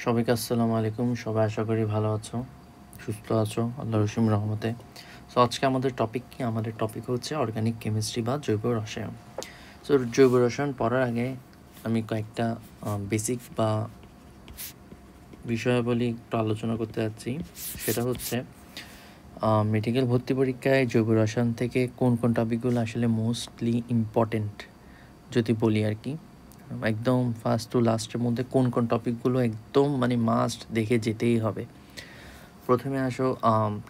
সবাইকে আসসালামু আলাইকুম। সবাই আশা করি ভালো আছো, সুস্থ আছো আল্লাহর অসীম রহমতে। সো আজকে আমাদের টপিক কি? আমাদের টপিক হচ্ছে অর্গানিক কেমিস্ট্রি বা জৈব রসায়ন। সো জৈব রসায়ন পড়ার আগে আমি কয়েকটা বেসিক বা বিষয়াবলী একটু আলোচনা করতে যাচ্ছি। সেটা হচ্ছে মেডিকেল ভর্তি পরীক্ষায় জৈব রসায়ন থেকে কোন কোন টপিকগুলো আসলে মোস্টলি ইম্পর্টেন্ট যদি বলি আর কি, একদম ফার্স্ট টু লাস্টের মধ্যে কোন কোন টপিকগুলো একদম মাস্ট দেখে যেতেই হবে। প্রথমে আসো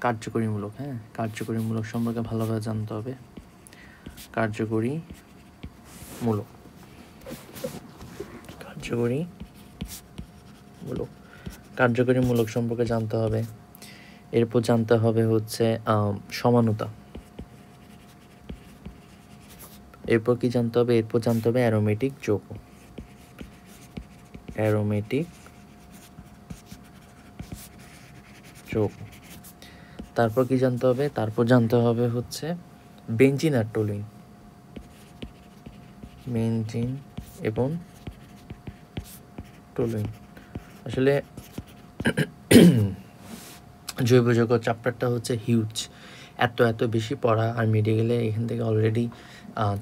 কার্যকরীমূলক। কার্যকরীমূলক সম্পর্কে ভালোভাবে জানতে হবে। কার্যকরীমূলক কার্যকরীমূলক সম্পর্কে জানতে হবে। এরপর জানতে হবে হচ্ছে সমানতা। এরপর কি জানতে হবে? এরপর জানতে হবে অ্যারোমেটিক যৌগ। তারপর কি জানতে হবে? তারপর জানতে হবে হচ্ছে বেঞ্জিন আর টলুইন। বেঞ্জিন এবং টলুইন। আসলে জৈব যৌগ চ্যাপ্টারটা হচ্ছে হিউজ, এত বেশি পড়া, আর মেডিকেলে এখান থেকে অলরেডি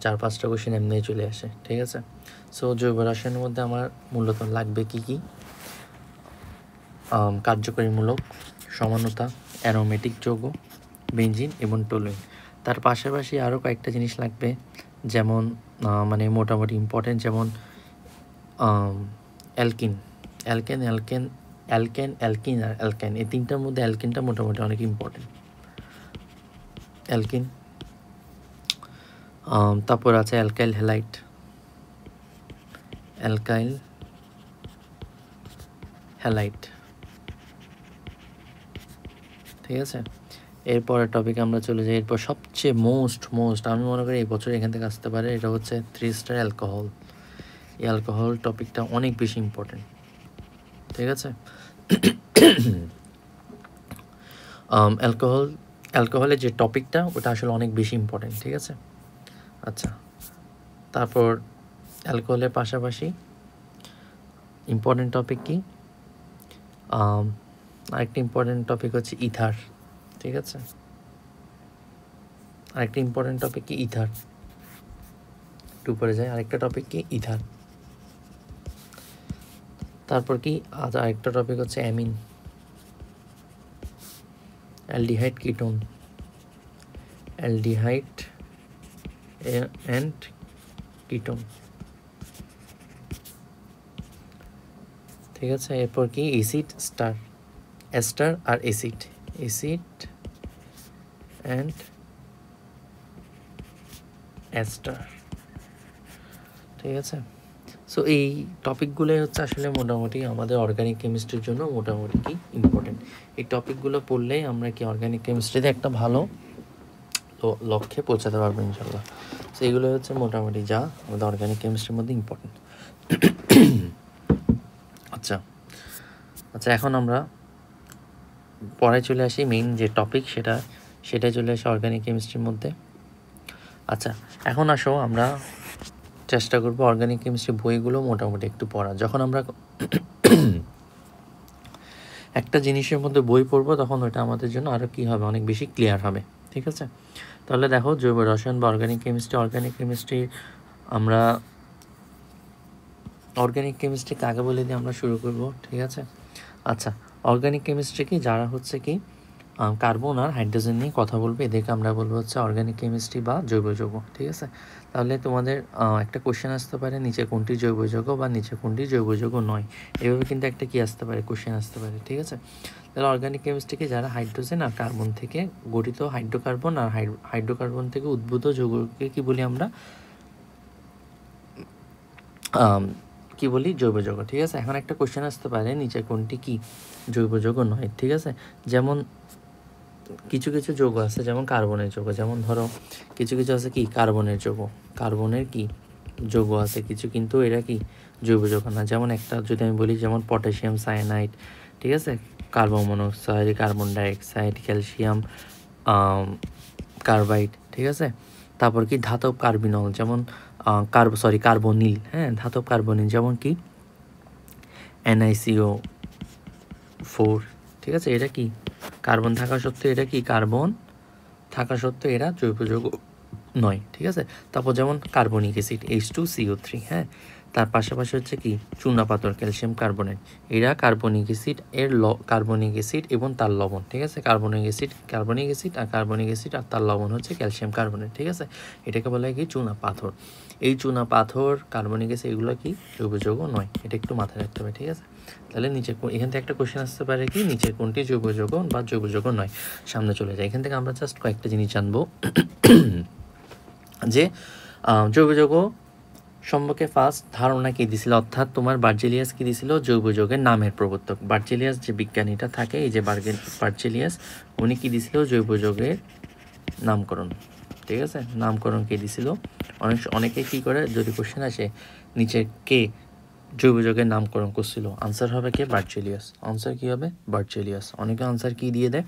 4-5টা কোশ্চেন এমনি চলে আসে। ঠিক আছে। সো জৈব রসায়নের মধ্যে আমার মূলত লাগবে কি কার্যকরীমূলক, সমানতা, অ্যারোমেটিক যৌগ, বেঞ্জিন এবং টলুইন। তার পাশাপাশি আরও কয়েকটা জিনিস লাগবে, যেমন মোটামুটি ইম্পর্টেন্ট, যেমন অ্যালকিন আর অ্যালকাইন। এই তিনটার মধ্যে অ্যালকিনটা মোটামুটি অনেক ইম্পর্টেন্ট। অ্যালকিন, তারপর আছে অ্যালকাইল হ্যালাইড। ঠিক আছে। এরপরের টপিকে আমরা চলে যাই। এরপর সবচেয়ে মোস্ট আমি মনে করি এই বছর এখান থেকে আসতে পারে, এটা হচ্ছে 3 স্টার অ্যালকোহল। এই অ্যালকোহল টপিকটা অনেক বেশি ইম্পর্টেন্ট। ঠিক আছে। অ্যালকোহলের যে টপিকটা ওটা আসলে অনেক বেশি ইম্পর্টেন্ট। ঠিক আছে। আচ্ছা, তারপর অ্যালকোহলের পাশাপাশি ইম্পর্টেন্ট টপিক কি? আরেকটা ইম্পর্টেন্ট টপিক হচ্ছে ইথার। ঠিক আছে। আরেকটা ইম্পর্টেন্ট টপিক কি? ইথার। একটু উপরে যায়, আরেকটা টপিক কি? ইথার। তারপর কি আরেকটা টপিক হচ্ছে amine, aldehyde ketone, aldehyde and ketone. ঠিক আছে। এরপর কি? অ্যাসিড, এস্টার আর অ্যাসিড অ্যান্ড এস্টার। ঠিক আছে। সো এই টপিকগুলো হচ্ছে আসলে মোটামুটি আমাদের অর্গানিক কেমিস্ট্রির জন্য মোটামুটি কি ইম্পর্টেন্ট। এই টপিকগুলো পড়লেই আমরা কি অর্গানিক কেমিস্ট্রিতে একটা ভালো লক্ষ্যে পৌঁছাতে পারবো ইনশাল্লাহ। সো এগুলো হচ্ছে মোটামুটি যা আমাদের অর্গানিক কেমিস্ট্রির মধ্যে ইম্পর্টেন্ট। আচ্ছা, এখন আমরা পরে চলে আসি মেইন যে টপিক, সেটাই চলে আসে অর্গানিক কেমিস্ট্রির মধ্যে। আচ্ছা, এখন আসো আমরা চেষ্টা করবো অর্গানিক কেমিস্ট্রি বইগুলো মোটামুটি একটু পড়া। যখন আমরা একটা জিনিসের মধ্যে বই পড়বো তখন ওটা আমাদের জন্য আরও কী হবে, অনেক বেশি ক্লিয়ার হবে। ঠিক আছে। তাহলে দেখো, জৈব রসায়ন বা অর্গানিক কেমিস্ট্রি আমরা অর্গানিক কেমিস্ট্রিকে আগে বলে দিয়ে আমরা শুরু করব। ঠিক আছে। আচ্ছা, অর্গানিক কেমিস্ট্রি কি? যারা হচ্ছে কি কার্বন আর হাইড্রোজেন নিয়ে কথা বলবে, এদেরকে আমরা বলবো হচ্ছে অর্গানিক কেমিস্ট্রি বা জৈব যৌগ। ঠিক আছে। তাহলে তোমাদের একটা কোশ্চেন আসতে পারে, নিচে কোনটি জৈব যৌগ বা নিচে কোনটি জৈব যৌগ নয়, এভাবে কিন্তু একটা কি আসতে পারে, কোশ্চেন আসতে পারে। ঠিক আছে। তাহলে অর্গানিক কেমিস্ট্রিকে যারা হাইড্রোজেন আর কার্বন থেকে গঠিত হাইড্রোকার্বন আর হাইড্রোকার্বন থেকে উদ্ভূত যৌগকে কি বলি আমরা? কি বলি? জৈব যৌগ। ঠিক আছে। এখন একটা কোশ্চেন আসতে পারে, নিচে কোনটি কি জৈব যৌগ নয়। ঠিক আছে। যেমন কিছু যৌগ আছে, যেমন কার্বনের যৌগ, যেমন ধরো কিছু আছে কি কার্বনের কি যৌগ আছে কিছু, কিন্তু এরা কি জৈব যৌগ না। যেমন একটা যদি আমি বলি, যেমন পটাশিয়াম সায়ানাইড। ঠিক আছে। Carbon monoxide, carbon dioxide, calcium carbide. ঠিক আছে। তারপর কি ধাতব কার্বিনল, যেমন কার্বনিল। ধাতব কার্বনিল যেমন কি NiCO, 4, ঠিক আছে। এটা কি কার্বন থাকা সত্ত্বেও এটা কি কার্বন থাকা সত্ত্বেও এরা জৈব যৌগ নয়, ঠিক আছে। তারপর যেমন কার্বনিক অ্যাসিড H2CO3, হ্যাঁ। তার পাশাপাশি হচ্ছে কি চুনাপাথর ক্যালসিয়াম কার্বনেট, এরা কার্বনিক অ্যাসিড কার্বনিক অ্যাসিড এবং তার লবণ, ঠিক আছে। কার্বনিক অ্যাসিড আর তার লবণ হচ্ছে ক্যালসিয়াম কার্বনেট, ঠিক আছে। এটাকে বলা হয় কি চুনাপাথর। এই চুনাপাথর কার্বনিক অ্যাসিড এগুলো কি জৈব যৌগ নয়, এটা একটু মাথায় রাখতে হবে, ঠিক আছে। তাহলে নিচে এখান থেকে একটা কোশ্চেন আসতে পারে কি নিচের কোনটি জৈব যৌগ বা জৈব যৌগ নয়। সামনে চলে যায়। এখান থেকে আমরা জাস্ট কয়েকটা জিনিস জানবো যে জৈব যৌগ সম্পর্কে ফার্স্ট ধারণা কি দিছিল, অর্থাৎ তোমার বার্জেলিয়াস কি দিছিল, জৈব যৌগের নামের প্রবর্তক। বার্জেলিয়াস যে বিজ্ঞানীটা থাকে, এই যে বার্জেলিয়াস, উনি কি দিছিল জৈব যৌগের নামকরণ, ঠিক আছে। নামকরণ কে দিছিল। অনেকে কি করে যদি কোশ্চেন আসে নিচে কে জৈব যৌগের নামকরণ করছিল, আনসার হবে কে বার্জেলিয়াস। আনসার কি হবে বার্জেলিয়াস। অনেকে আনসার কি দিয়ে দেয়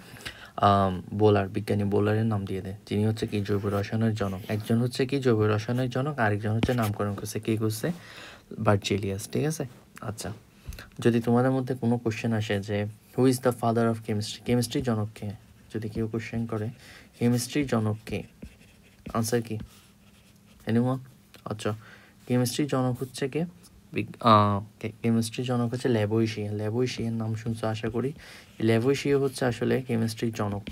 বোলার, বিজ্ঞানী বোলারের নাম দিয়ে দেয়, যিনি হচ্ছে কি জৈব রসায়নের জনক। একজন হচ্ছে কি জৈব রসায়নের জনক, আরেকজন হচ্ছে নামকরণ করছে, কে করছে বার্জেলিয়াস, ঠিক আছে। আচ্ছা, যদি তোমাদের মধ্যে কোনো কোশ্চেন আসে যে who is the father of chemistry, কেমিস্ট্রির জনক কে, যদি কেউ কোশ্চেন করে কেমিস্ট্রির জনক কে, আনসার কি এনিওয়ান? আচ্ছা, কেমিস্ট্রির জনক হচ্ছে কে, কেমিস্ট্রির জনক হচ্ছে ল্যাভোইশিয়া। ল্যাভোইশিয়ার নাম শুনছো আশা করি। ল্যাভোইশিয়া হচ্ছে আসলে কেমিস্ট্রির জনক।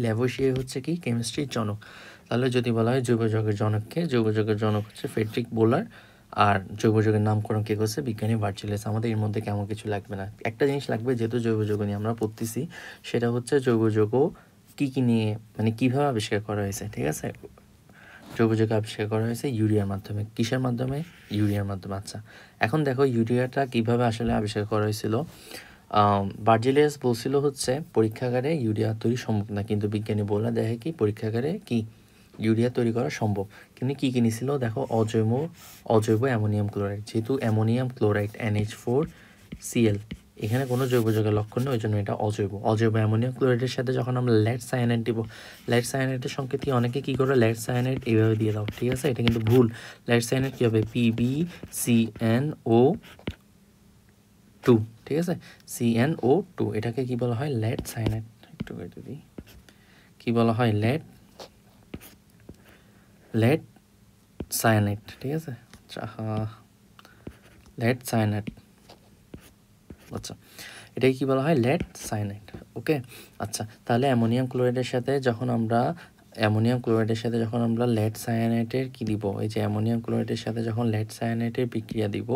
ল্যাভোইশিয়া হচ্ছে কি কেমিস্ট্রির জনক। তাহলে যদি বলা হয় জৈব যৌগের জনককে, জৈব যৌগের জনক হচ্ছে ফ্রেডরিক বোলার, আর জৈব যৌগের নামকরণ কে করছে বিজ্ঞানী বার্জেলিয়াস। আমাদের এর মধ্যে কেমন কিছু লাগবে না, একটা জিনিস লাগবে, যেহেতু জৈব যৌগ নিয়ে আমরা পড়তেছি, সেটা হচ্ছে জৈব যৌগ কী কী নিয়ে মানে কীভাবে আবিষ্কার করা হয়েছে, ঠিক আছে। জৈব যৌগ আবিষ্কার করা হয়েছে ইউরিয়ার মাধ্যমে। কিসের মাধ্যমে? ইউরিয়ার মাধ্যমে। আচ্ছা, এখন দেখো ইউরিয়াটা কিভাবে আসলে আবিষ্কার করা হয়েছিল। বার্জেলিয়াস বলছিল হচ্ছে পরীক্ষাগারে ইউরিয়া তৈরি সম্ভব না, কিন্তু বিজ্ঞানী বলে দেখে কি পরীক্ষাগারে কি ইউরিয়া তৈরি করা সম্ভব। কিন্তু কী কী নিছিল দেখো, অজৈব অ্যামোনিয়াম ক্লোরাইড। যেহেতু অ্যামোনিয়াম ক্লোরাইড NH4Cl, এখানে কোনো জৈব যৌগের লক্ষণ নেই, ওই জন্য এটা অজৈব অ্যামোনিয়াম ক্লোরাইডের সাথে যখন আমরা লেড সায়ানাইড দিব, লেড সায়ানাইডের সংকেত কি অনেকে কী করে লেড সায়ানাইড এইভাবে দিয়ে দাও, ঠিক আছে। এটা কিন্তু ভুল। লেড সায়ানাইড কী হবে PbCnO2, ঠিক আছে। CnO2, এটাকে কি বলা হয় লেড সায়ানাইড। একটু কেটে দিই, কি বলা হয় লেড সায়ানাইড, ঠিক আছে। আচ্ছা, লেড সায়ানাইড, আচ্ছা, এটাকে কি বলা হয় লেড সায়ানাইড, ওকে। আচ্ছা, তাহলে অ্যামোনিয়াম ক্লোরাইডের সাথে যখন আমরা লেড সায়ানাইডের কি দিব, এই যে অ্যামোনিয়াম ক্লোরাইডের সাথে যখন লেড সায়ানাইডের বিক্রিয়া দিব,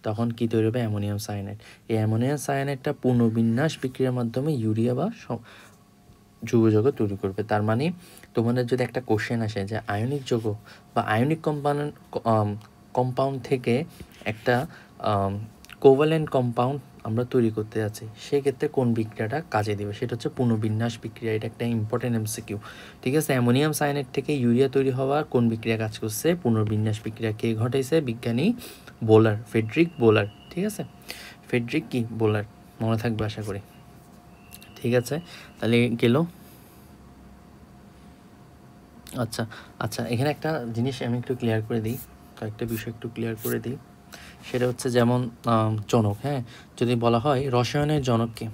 তখন কি তৈরি হবে অ্যামোনিয়াম সায়ানাইড। এই অ্যামোনিয়াম সায়ানাইডটা পুনর্বিন্যাস বিক্রিয়ার মাধ্যমে ইউরিয়া বা জৈব যৌগ তৈরি করবে। তার মানে তোমাদের যদি একটা কোশ্চেন আসে যে আয়নিক যৌগ বা আয়নিক কম্পাউন্ড থেকে একটা কোভালেন্ট কম্পাউন্ড আমরা তৈরি করতে যাচ্ছি, সেক্ষেত্রে কোন বিক্রিয়াটা কাজে দেবে, সেটা হচ্ছে পুনর্বিন্যাস বিক্রিয়া। এটা একটা ইম্পর্টেন্ট MCQ, ঠিক আছে। অ্যামোনিয়াম সায়ানাইড থেকে ইউরিয়া তৈরি হওয়ার কোন বিক্রিয়া কাজ করছে, পুনর্বিন্যাস বিক্রিয়া। কে ঘটাইছে? বিজ্ঞানী বোলার, ফ্রেডরিক বোলার, ঠিক আছে। ফ্রেডরিক কি বোলার, মনে থাকবে আশা করি, ঠিক আছে। তাহলে গেল। আচ্ছা আচ্ছা, এখানে একটা জিনিস আমি একটু ক্লিয়ার করে দিই, কয়েকটা বিষয় একটু ক্লিয়ার করে দিই। সেটা হচ্ছে যেমন জনক, হ্যাঁ, যদি বলা হয় রসায়নের জনককে,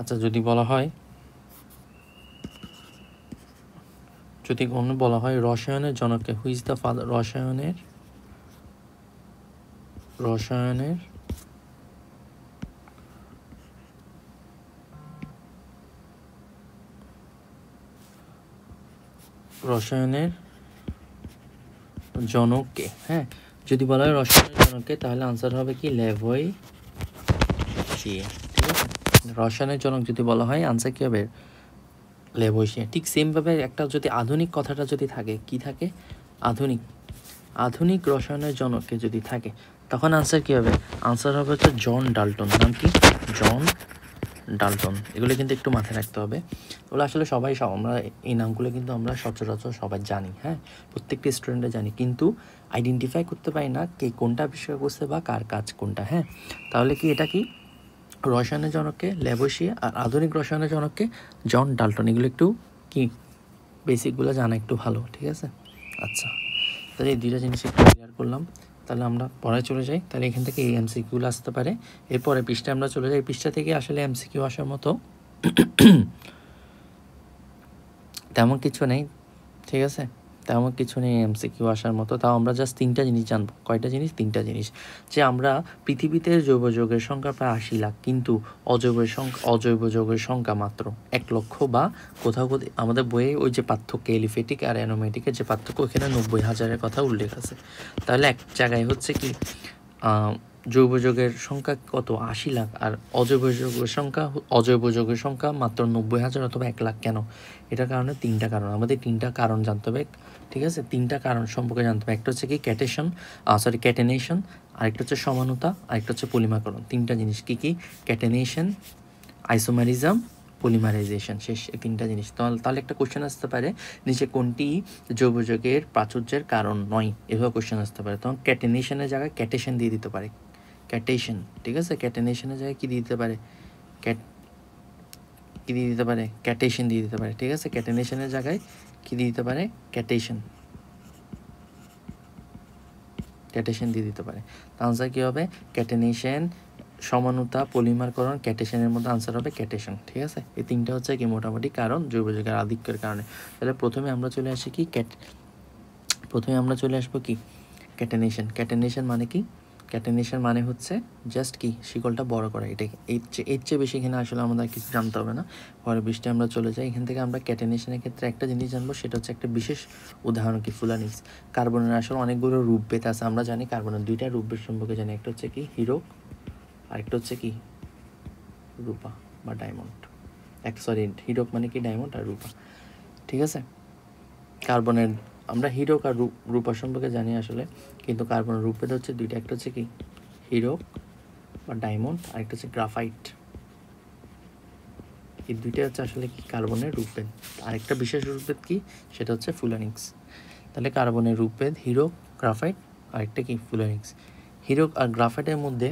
আচ্ছা যদি বলা হয় রসায়নের জনককে, হু ইজ দ্য ফাদার, রসায়নের জনককে, হ্যাঁ, যদি বলা হয় রসায়নের জনককে, তাহলে আনসার হবে কি ল্যাভোইশিয়া, ঠিক আছে। রসায়নের জনক যদি বলা হয়, আনসার কী হবে ল্যাভোইশিয়া। ঠিক সেমভাবে একটা যদি আধুনিক কথাটা যদি থাকে, কি থাকে আধুনিক রসায়নের জনককে যদি থাকে, তখন আনসার কী হবে? আনসার হবে হচ্ছে জন ডাল্টন। নাম কি? John Dalton. এগুলো কিন্তু একটু মাথায় রাখতে হবে। এগুলো আসলে আমরা এই নামগুলো কিন্তু আমরা সচরাচর সবাই জানি, হ্যাঁ, প্রত্যেকটি স্টুডেন্টরা জানি, কিন্তু আইডেন্টিফাই করতে পারি না কে কোনটা আবিষ্কার করছে বা কার কাজ কোনটা, হ্যাঁ। তাহলে কি এটা কি রসায়নের জনককে ল্যাভোইশিয়া, আর আধুনিক রসায়নের জনককে জন ডাল্টন। এগুলো একটু কি বেসিকগুলো জানা একটু ভালো, ঠিক আছে। আচ্ছা, তাহলে এই দুইটা জিনিস একটু ক্লিয়ার করলাম। তাহলে আমরা পরে চলে যাই। তাহলে এখান থেকে এই এমসিকিউ আসতে পারে। এরপরে পৃষ্ঠায় আমরা চলে যাই। পৃষ্ঠা থেকে আসলে এমসিকিউ আসার মতো তেমন কিছু নেই, ঠিক আছে, তেমন কিছু নেই এমসিকিউ আসার মতো। তাও আমরা জাস্ট 3টা জিনিস জানবো। কয়টা জিনিস? 3টা জিনিস। যে আমরা পৃথিবীতে জৈব যৌগের সংখ্যা প্রায় 80 লাখ, কিন্তু অজৈব যৌগের সংখ্যা মাত্র 1 লক্ষ, বা কোথাও কোথাও আমাদের বইয়ে ওই যে পার্থক্য এলিফেটিক আর অ্যানোমেটিকের যে পার্থক্য, ওখানে 90,000-এর কথা উল্লেখ আছে। তাহলে এক জায়গায় হচ্ছে কি জৈব যৌগের সংখ্যা কত? 80 লাখ, আর অজৈব যৌগের সংখ্যা মাত্র 90,000 অথবা 1 লাখ। কেন? এটার কারণে 3টা কারণ। আমাদের 3টা কারণ জানতে হবে, ঠিক আছে? 3টা কারণ সম্পর্কে জানতে হবে। একটা হচ্ছে কি ক্যাটেনেশন, আরেকটা হচ্ছে সমানুতা, আরেকটা হচ্ছে পলিমারকরণ। 3টা জিনিস কি কি? ক্যাটেনেশন, আইসোমারিজম, পলিমারাইজেশন। শেষ, এই 3টা জিনিস। তাহলে একটা কোশ্চেন আসতে পারে, নিচে কোনটি জৈব যৌগের প্রাচুর্যের কারণ নয়? এভাবে কোশ্চেন আসতে পারে। তখন ক্যাটেনেশনের জায়গায় ক্যাটেশন দিয়ে দিতে পারে। ক্যাটেশন, ঠিক আছে? ক্যাটেনেশনের জায়গায় কি দিয়ে দিতে পারে? ক্যাটেশন দিয়ে দিতে পারে, ঠিক আছে? ক্যাটেনেশনের জায়গায় কি দিয়ে দিতে পারে? ক্যাটেশন দিয়ে দিতে পারে। আনসার কি হবে? ক্যাটেনেশন, সমানুতা, পলিমারকরণ, ক্যাটেশনের মধ্যে আনসার হবে ক্যাটেশন, ঠিক আছে? এই 3টা হচ্ছে কি মোটামুটি কারণ জৈব যৌগের আধিক্যের কারণে। তাহলে প্রথমে আমরা চলে আসি কি ক্যাটেনেশন। ক্যাটেনেশন মানে কি? ক্যাটেনেশন মানে হচ্ছে জাস্ট কি শিকলটা বড় করা। এটাকে এর চেয়ে বেশি এখানে আসলে আমাদের কিছু জানতে হবে না। পরে পৃষ্ঠায় আমরা চলে যাই। এখান থেকে আমরা ক্যাটেনেশনের ক্ষেত্রে একটা জিনিস জানবো, সেটা হচ্ছে একটা বিশেষ উদাহরণ কি? ফুলানিক্স। কার্বনের আসলে অনেকগুলো রূপভেদ আছে। আমরা জানি কার্বনের 2টা রূপভেদ সম্পর্কে জানি। একটা হচ্ছে কি হিরক, আরেকটা হচ্ছে কি রূপা বা ডায়মন্ড। হিরক মানে কি? ডায়মন্ড আর রূপা, ঠিক আছে? কার্বনের আমরা হিরক আর রূপা সম্পর্কে জানি আসলে, কিন্তু কার্বনের রূপভেদ হচ্ছে 2টা। একটা হচ্ছে কি হিরক বা ডায়মন্ড, আর একটা হচ্ছে গ্রাফাইট। এই 2টা হচ্ছে আসলে কি কার্বনের রূপভেদ। আরেকটা বিশেষ রূপভেদ কি? সেটা হচ্ছে ফুলানিক্স। তাহলে কার্বনের রূপভেদ হিরক, গ্রাফাইট, আরেকটা কি? ফুলানিক্স। হিরক আর গ্রাফাইটের মধ্যে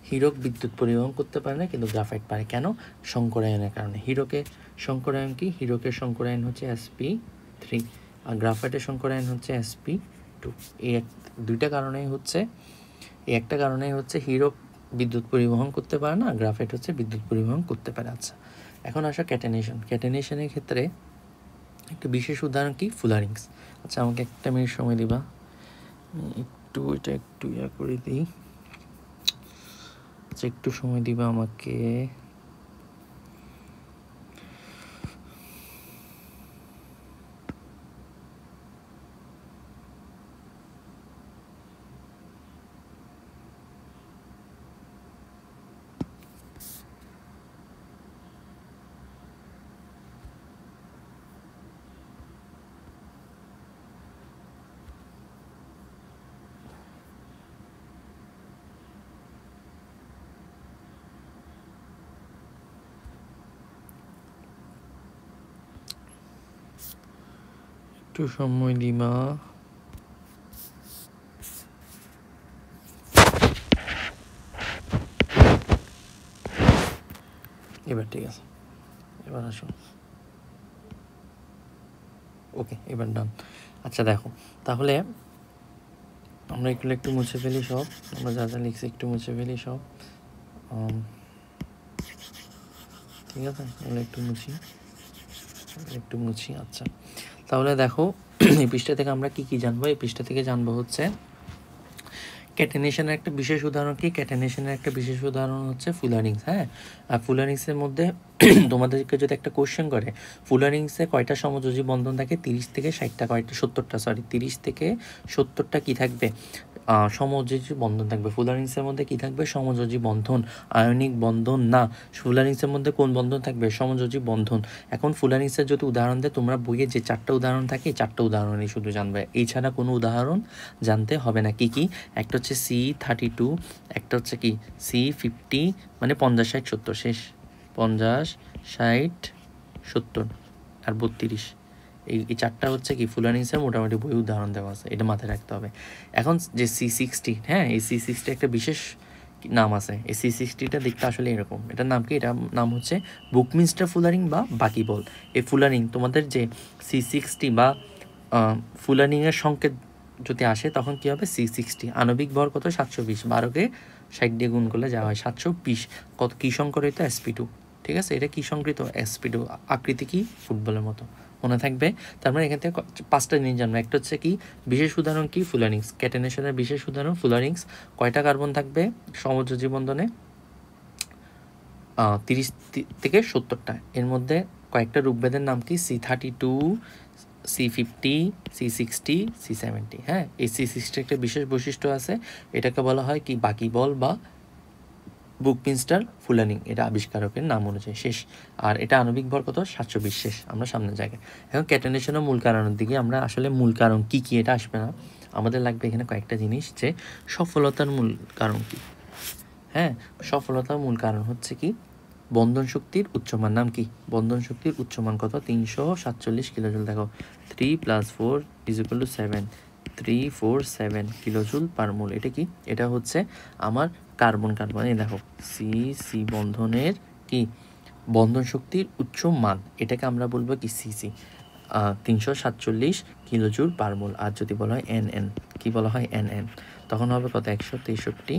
হিরক বিদ্যুৎ পরিবহন করতে পারে না, কিন্তু গ্রাফাইট পারে। কেন? সংকরায়নের কারণে। হিরকের সংকরায়ন কি? হিরকের সংকরায়ন হচ্ছে sp3, আর গ্রাফাইটের সংকরায়ন হচ্ছে sp2। এই 2টা কারণেই হচ্ছে, এই একটা কারণেই হচ্ছে হিরক বিদ্যুৎ পরিবহন করতে পারে না, গ্রাফাইট হচ্ছে বিদ্যুৎ পরিবহন করতে পারে। আচ্ছা, এখন আসা ক্যাটেনেশনের ক্ষেত্রে একটা বিশেষ উদাহরণ কি? ফুলারিংস। আচ্ছা, আমাকে 1 মিনিট সময় দিবা, এটা একটু করে দিই। আচ্ছা, একটু সময় দিবা আমাকে। একটু সময় দিবা। এবার ঠিক আছে, এবার আসো। ওকে, এবার ডান। আচ্ছা দেখো, তাহলে আমরা এগুলো একটু মুছে ফেলি সব। আমরা যা যা লিখছি একটু মুছে ফেলি সব, ঠিক আছে? এগুলো একটু মুছি। আচ্ছা, তাহলে দেখো এই পৃষ্ঠা থেকে আমরা কি জানবো? এই পৃষ্ঠা থেকে জানবো হচ্ছে ক্যাটেনেশনের একটা বিশেষ উদাহরণ কি? ক্যাটেনেশনের একটা বিশেষ উদাহরণ হচ্ছে ফুলারিংস। হ্যাঁ, আর ফুলারিংসের মধ্যে তোমাদেরকে যদি একটা কোশ্চেন করে, ফুলারিংসে কয়টা সমযোজী বন্ধন থাকে? 30 থেকে 60টা, 30 থেকে 70টা কি থাকবে? সমযোজী বন্ধন থাকবে। ফুলারিংসের মধ্যে কি থাকবে? সমযোজী বন্ধন, আয়নিক বন্ধন না। ফুলারিংসের মধ্যে কোন বন্ধন থাকবে? সমযোজী বন্ধন। এখন ফুলারিংসের যদি উদাহরণ দেয়, তোমরা বইয়ে যে 4টা উদাহরণ থাকে, এই 4টা উদাহরণই শুধু জানবে, এছাড়া কোনো উদাহরণ জানতে হবে না। কি কি? একটা হচ্ছে C32, একটা হচ্ছে কি C50, মানে 50, 60, 70। শেষ, 50, 60, 70 আর 32। এই 4টা হচ্ছে কি ফুলারিংসের মোটামুটি বই উদাহরণ দেওয়া আছে, এটা মাথায় রাখতে হবে। এখন যে C60, হ্যাঁ, এই C60 একটা বিশেষ নাম আছে। এই C60টা দেখতে আসলে এরকম। এটার নাম কি? এটার নাম হচ্ছে বুকমিনস্টার ফুলারিং বা বাকিবল। এই ফুলারিং তোমাদের যে C60 বা ফুলারিংয়ের সংকেত যদি আসে তখন কী হবে C60। আণবিক ভর কত 720, 12কে 60 দিয়ে গুণ করলে যা হয় 720। কত কী সংকরিত sp2, ঠিক আছে, এটা কী সংকরিত sp2, আকৃতি কি ফুটবলের মতো, মনে থাকবে। তার মানে এখান থেকে 5টা জিনিস জানবো। একটা হচ্ছে কি বিশেষ উদাহরণ কি ফুলারিংস, ক্যাটেনেশনের বিশেষ উদাহরণ ফুলারিংস। কয়টা কার্বন থাকবে সমযোজী বন্ধনে 30 থেকে 70টা। এর মধ্যে কয়েকটা রূপভেদের নাম কি C32, C50, C60, C70। হ্যাঁ, এই C60 একটা বিশেষ বৈশিষ্ট্য আছে, এটাকে বলা হয় কি বাকিবল বা বুকমিনস্টার ফুলারিং, এটা আবিষ্কারকের নাম অনুযায়ী। শেষ। আর এটা আণবিক ভর কত 720। শেষ। আমরা সামনের জায়গায় এখন ক্যাটেনেশনের মূল কারণের দিকে আমরা আসলে মূল কারণ কি কি এটা আসবে না, আমাদের লাগবে এখানে কয়েকটা জিনিস, যে সফলতার মূল কারণ কি। হ্যাঁ, সফলতার মূল কারণ হচ্ছে কি বন্ধন শক্তির উচ্চমান। নাম কি বন্ধন শক্তির উচ্চমান কত 347 কিলোজুল। দেখো 3 + 4 = 7, 347 কিলোজুল পার মোল। এটা কি, এটা হচ্ছে আমার কার্বন এই দেখো সি বন্ধনের কি বন্ধন শক্তির উচ্চ মান, এটাকে আমরা বলবো কি সিসি, 347 কিলোজুল পার মোল। আর যদি বলা হয় এন কি বলা হয় এন তখন হবে কত 163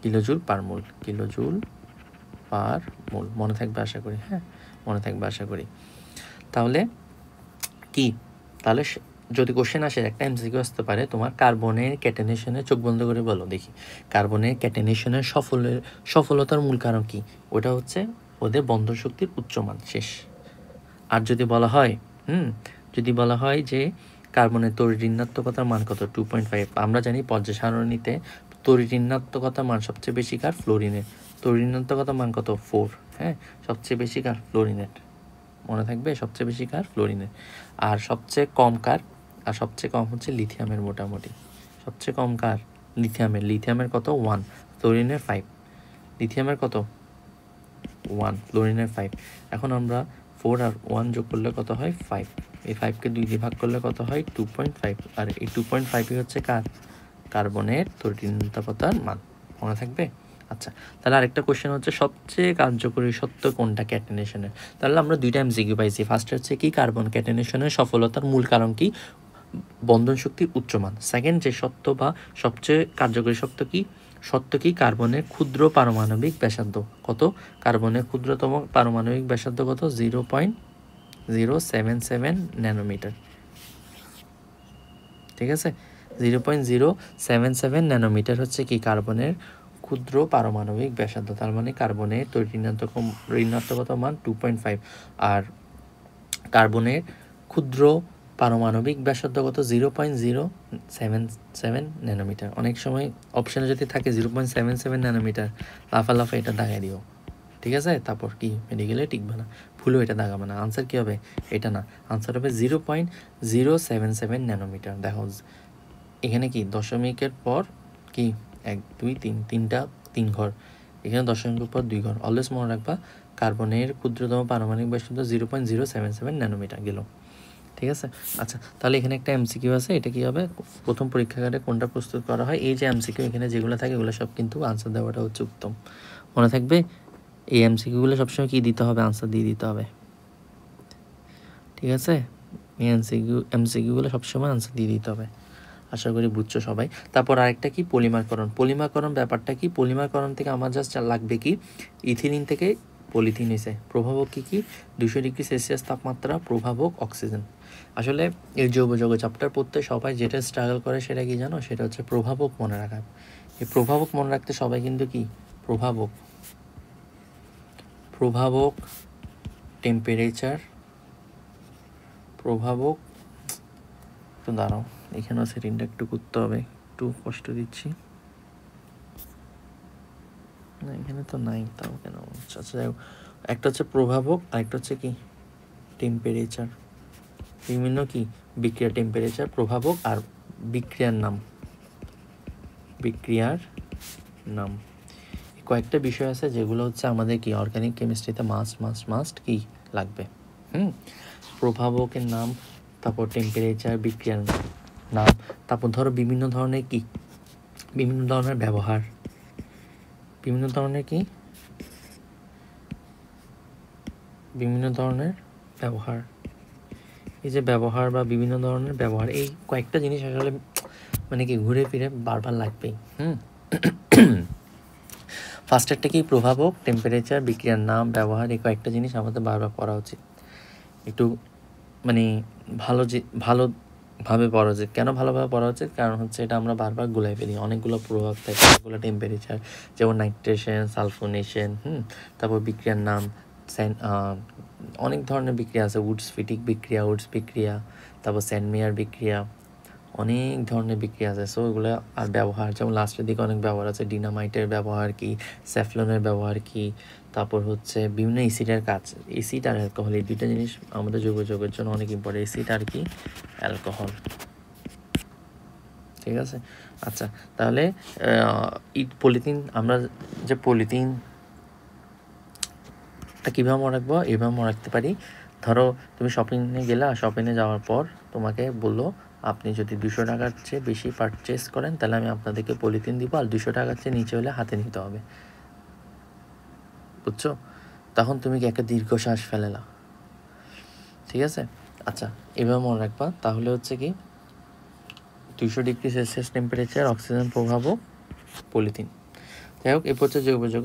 কিলোজুল পার মোল, কিলোজুল পার মোল। মনে থাকবে আশা করি। হ্যাঁ, মনে থাকবে আশা করি। তাহলে কি, তাহলে যদি কোশ্চেন আসে একটা এমসিকিউ আসতে পারে তোমার কার্বনের ক্যাটেনেশনের, চোখ বন্ধ করে বলো দেখি, কার্বনের ক্যাটেনেশনের সফলতার মূল কারণ কি, ওটা হচ্ছে ওদের বন্ধন শক্তির উচ্চমান। শেষ। আর যদি বলা হয় যদি বলা হয় যে কার্বনের তড়িৎ-ঋণাত্মকতার মান কত 2.5, আমরা জানি পর্যায় সারণীতে তড়িৎ-ঋণাত্মকতার মান সবচেয়ে বেশি কার ফ্লোরিনের, তড়িৎ-ঋণাত্মকতার মান কত 4। হ্যাঁ, সবচেয়ে বেশি কার ফ্লোরিনের, মনে থাকবে সবচেয়ে বেশি কার ফ্লোরিনের। আর সবচেয়ে কম কার, আর সবচেয়ে কম হচ্ছে লিথিয়ামের, মোটামুটি সবচেয়ে কম কার লিথিয়ামের কত 1, ফ্লোরিনের 5। লিথিয়ামের কত 1, ফ্লোরিনের 5। এখন আমরা 4 আর 1 যোগ করলে কত হয় 5, এই 5কে 2 দিয়ে ভাগ করলে কত হয় 2.5। আর এই 2.5ই হচ্ছে কার কার্বনের তড়িৎ-ঋণাত্মকতার মান, মনে থাকবে। আচ্ছা, তাহলে আরেকটা কোশ্চেন হচ্ছে সবচেয়ে কার্যকরী সত্য কোনটা ক্যাটেনেশনের। তাহলে আমরা 2টা এমসিকিউ পাইছি। ফার্স্ট হচ্ছে কি কার্বন ক্যাটেনেশনের সফলতার মূল কারণ কি বন্ধন শক্তির উচ্চমান। সেকেন্ড যে সত্য বা সবচেয়ে কার্যকরী সত্য কি কার্বনের ক্ষুদ্র পারমাণবিক ব্যাসার্ধ কত, কার্বনের ক্ষুদ্রতম পারমাণবিক ব্যাসার্ধ কত 0.077 ন্যানোমিটার। ঠিক আছে, 0.077 ন্যানোমিটার হচ্ছে কি কার্বনের ক্ষুদ্র পারমাণবিক ব্যাসার্ধ। তার মানে কার্বনের ঋণাত্মকতা মান 2.5 আর কার্বনের ক্ষুদ্র পারমাণবিক ব্যাসার্ধ কত 0.077 ন্যানোমিটার। অনেক সময় অপশানে যদি থাকে 0.77 ন্যানোমিটার, লাফা এটা দাগাই দিও, ঠিক আছে। তারপর কি মেডিকেলে টিকবে না, ভুলেও এটা দাগাবে না। আনসার কি হবে, এটা না, আনসার হবে 0.077 ন্যানোমিটার। দেখো এখানে কি দশমিকের পর কি 1 2 3, 3 ঘর, এখানে দশমিকের পর 2 ঘর। অলওয়েজ মনে রাখবা কার্বনের ক্ষুদ্রতম পারমাণবিক ব্যাসার্ধ 0.077 ন্যানোমিটার গেল, ঠিক আছে। আচ্ছা, তাহলে এখানে একটা এমসিকিউ আছে, এটা কি হবে প্রথম পরীক্ষাগারে কোনটা প্রস্তুত করা হয়, এই যে এমসিকিউ এখানে যেগুলো থাকে এগুলো সব কিন্তু আনসার দেওয়াটা হচ্ছে উত্তম, মনে থাকবে। এই এমসিকিউগুলো সবসময় কি দিতে হবে, আনসার দিয়ে দিতে হবে, ঠিক আছে। এই এমসিকিউগুলো সবসময় আনসার দিয়ে দিতে হবে, আশা করি বুঝছো সবাই। তারপর আরেকটা কি পলিমারকরণ ব্যাপারটা কি, পলিমারকরণ থেকে আমার জাস্ট লাগবে কি ইথিলিন থেকে পলিথিন এসে প্রভাবক কি 200 ডিগ্রি সেলসিয়াস তাপমাত্রা, প্রভাবক অক্সিজেন। আসলে এই জৈব চ্যাপ্টার পড়তে সবাই যেটা স্ট্রাগল করে সেটা কি জানো, সেটা হচ্ছে প্রভাবক মনে রাখা। এই প্রভাবক মনে রাখতে সবাই কিন্তু কি প্রভাবক টেম্পারেচার, প্রভাবক, তো দাঁড়াও এখানেও সেটিংটা একটু করতে হবে, একটু কষ্ট দিচ্ছি না, এখানে তো নাই, তাও কেন। আচ্ছা যাই হোক, একটা হচ্ছে প্রভাবক আর একটা হচ্ছে কি টেম্পারেচার, বিভিন্ন কি বিক্রিয়ার টেম্পারেচার, প্রভাবক আর বিক্রিয়ার নাম কয়েকটা বিষয় আছে যেগুলো হচ্ছে আমাদের কি অর্গানিক কেমিস্ট্রিতে মাস্ট কি লাগবে। প্রভাবকের নাম, তারপর টেম্পারেচার, বিক্রিয়ার নাম, তারপর ধরো বিভিন্ন ধরনের ব্যবহার, এই যে ব্যবহার বা বিভিন্ন ধরনের ব্যবহার, এই কয়েকটা জিনিস আসলে মানে কি ঘুরে ফিরে বারবার লাগবেই। ফার্স্টেরটা কি প্রভাবক, টেম্পারেচার, বিক্রিয়ার নাম, ব্যবহার, এই কয়েকটা জিনিস আমাদের বারবার পড়া উচিত। একটু মানে ভালোভাবে পড়া উচিত। কেন ভালোভাবে পড়া উচিত? কারণ হচ্ছে এটা আমরা বারবার গুলাই ফেলি। অনেকগুলো প্রভাব থাকে, অনেকগুলো টেম্পারেচার, যেমন নাইট্রেশন, সালফোনেশন, তারপর বিক্রিয়ার নাম, অনেক ধরনের বিক্রিয়া আছে, উডস বিক্রিয়া, তারপর স্যান্ডমেয়ার বিক্রিয়া, অনেক ধরনের বিক্রিয়া আছে। সো এগুলো আর ব্যবহার, যেমন লাস্টের দিকে অনেক ব্যবহার আছে, ডিনামাইটের ব্যবহার কি, স্যাফলনের ব্যবহার কি, তারপর হচ্ছে বিভিন্ন এসিডের কাজ। এসিড আর অ্যালকোহল, এই দুইটা জিনিস আমাদের জৈব যৌগের জন্য অনেক ইম্পর্টেন্ট। এসিড আর কি, অ্যালকোহল। ঠিক আছে, আচ্ছা তাহলে পলিথিন, আমরা যে পলিথিনটা কীভাবে মনে রাখবো? এইভাবে মনে রাখতে পারি, ধরো তুমি শপিংয়ে গেলা, শপিংয়ে যাওয়ার পর তোমাকে বললো আপনি যদি 200 টাকার চেয়ে বেশি পারচেস করেন তাহলে আমি আপনাদেরকে পলিথিন দিব, আর 200 টাকার চেয়ে নিচে হলে হাতে নিতে হবে, বুঝছো? তখন তুমি কি একটা দীর্ঘশ্বাস ফেলেলা, ঠিক আছে? আচ্ছা এভাবে মনে রাখবা। তাহলে হচ্ছে কি 200 ডিগ্রি সেলসিয়াস টেম্পারেচার, অক্সিজেন প্রভাবক, পলিথিন। যাই হোক, এ পর্যায়ে জৈব যৌগ